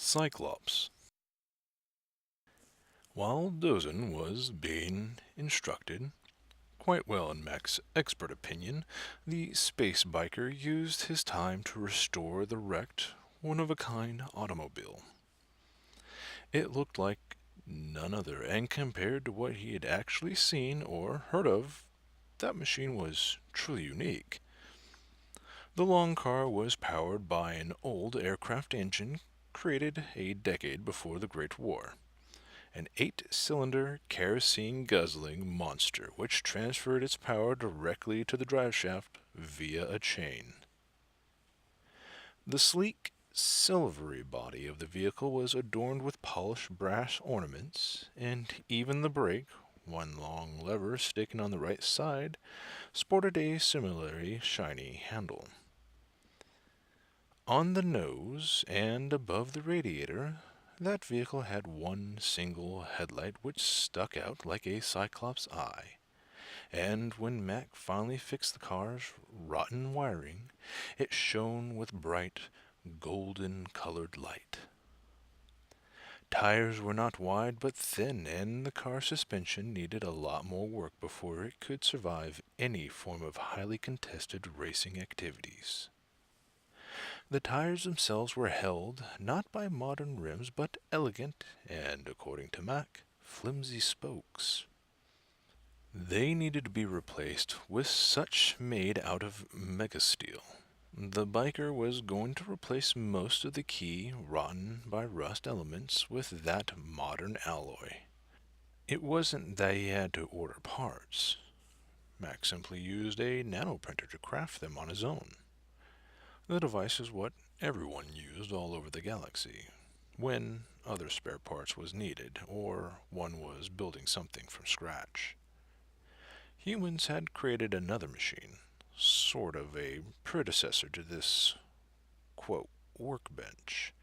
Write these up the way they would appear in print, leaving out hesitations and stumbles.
Cyclops. While Dozen was being instructed, quite well in Mac's expert opinion, the space biker used his time to restore the wrecked, one-of-a-kind automobile. It looked like none other, and compared to what he had actually seen or heard of, that machine was truly unique. The long car was powered by an old aircraft engine created a decade before the Great War. An 8-cylinder kerosene-guzzling monster which transferred its power directly to the driveshaft via a chain. The sleek, silvery body of the vehicle was adorned with polished brass ornaments, and even the brake, one long lever sticking on the right side, sported a similarly shiny handle. On the nose and above the radiator, that vehicle had one single headlight which stuck out like a cyclops eye, and when Mac finally fixed the car's rotten wiring, it shone with bright, golden-colored light. Tires were not wide but thin, and the car suspension needed a lot more work before it could survive any form of highly contested racing activities. The tires themselves were held not by modern rims but elegant and, according to Mac, flimsy spokes. They needed to be replaced with such made out of megasteel. The biker was going to replace most of the key, rotten by rust elements with that modern alloy. It wasn't that he had to order parts. Mac simply used a nanoprinter to craft them on his own. The device is what everyone used all over the galaxy, when other spare parts was needed, or one was building something from scratch. Humans had created another machine, sort of a predecessor to this, quote, workbench,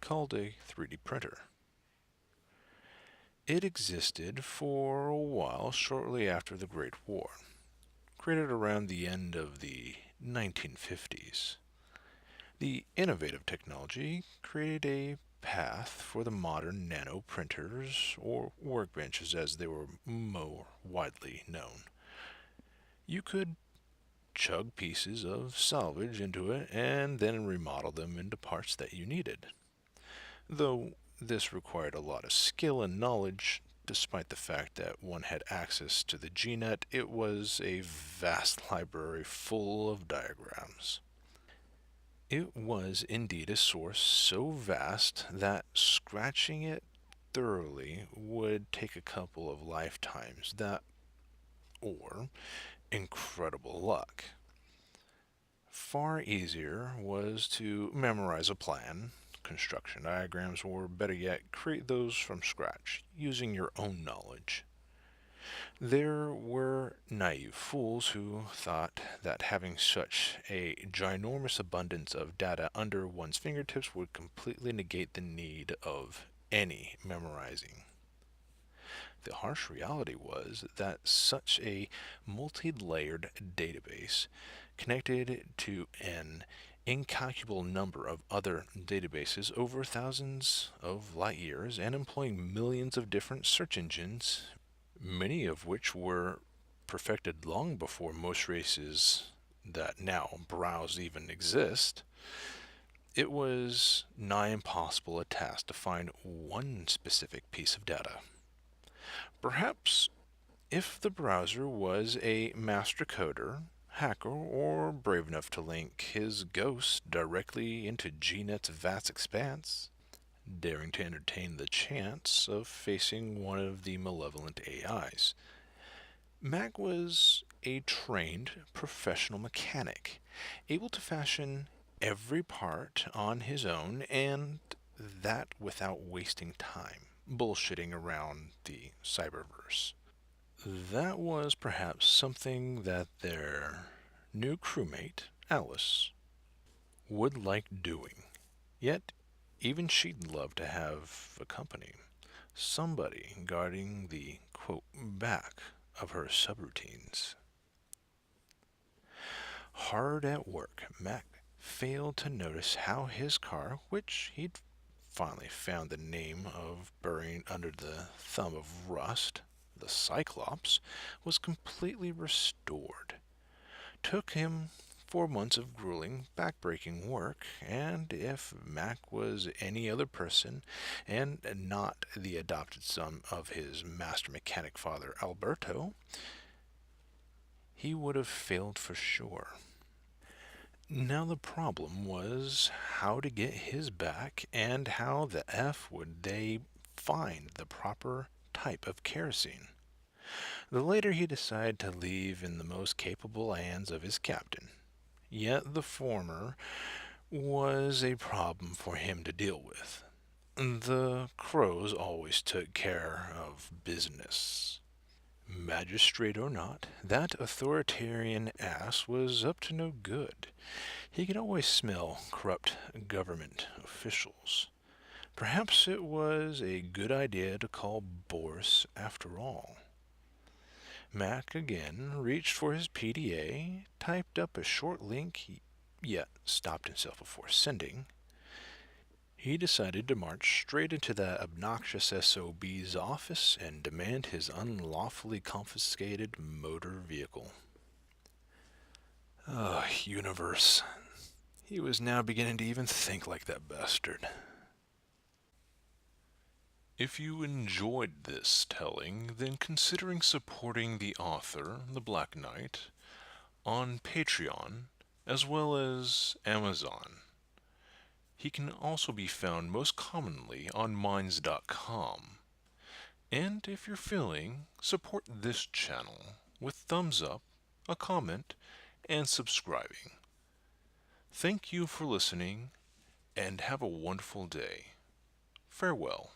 called a 3D printer. It existed for a while shortly after the Great War, created around the end of the 1950s. The innovative technology created a path for the modern nano printers, or workbenches as they were more widely known. You could chug pieces of salvage into it and then remodel them into parts that you needed. Though this required a lot of skill and knowledge, despite the fact that one had access to the GNet, it was a vast library full of diagrams. It was indeed a source so vast that scratching it thoroughly would take a couple of lifetimes, that or incredible luck. Far easier was to memorize a plan, construction diagrams, or better yet, create those from scratch, using your own knowledge. There were naive fools who thought that having such a ginormous abundance of data under one's fingertips would completely negate the need of any memorizing. The harsh reality was that such a multi-layered database, connected to an incalculable number of other databases over thousands of light years and employing millions of different search engines, many of which were perfected long before most races that now browse even exist, it was nigh impossible a task to find one specific piece of data. Perhaps if the browser was a master coder, hacker, or brave enough to link his ghost directly into GNet's vast expanse, daring to entertain the chance of facing one of the malevolent AIs. Mac was a trained professional mechanic, able to fashion every part on his own, and that without wasting time bullshitting around the cyberverse. That was perhaps something that their new crewmate, Alice, would like doing. Yet, even she'd love to have a company. Somebody guarding the, quote, back of her subroutines. Hard at work, Mac failed to notice how his car, which he'd finally found the name of buried under the thumb of rust, the Cyclops was completely restored. Took him 4 months of grueling, backbreaking work, and if Mac was any other person, and not the adopted son of his master mechanic father Alberto, he would have failed for sure. Now the problem was how to get his back, and how the F would they find the proper type of kerosene. The later he decided to leave in the most capable hands of his captain, yet the former was a problem for him to deal with. The crows always took care of business. Magistrate or not, that authoritarian ass was up to no good. He could always smell corrupt government officials. Perhaps it was a good idea to call Boris after all. Mac again reached for his PDA, typed up a short link, yet stopped himself before sending. He decided to march straight into that obnoxious SOB's office and demand his unlawfully confiscated motor vehicle. Oh, universe. He was now beginning to even think like that bastard. If you enjoyed this telling, then considering supporting the author, the Black Knight, on Patreon, as well as Amazon. He can also be found most commonly on Minds.com. And if you're feeling, support this channel with thumbs up, a comment, and subscribing. Thank you for listening, and have a wonderful day. Farewell.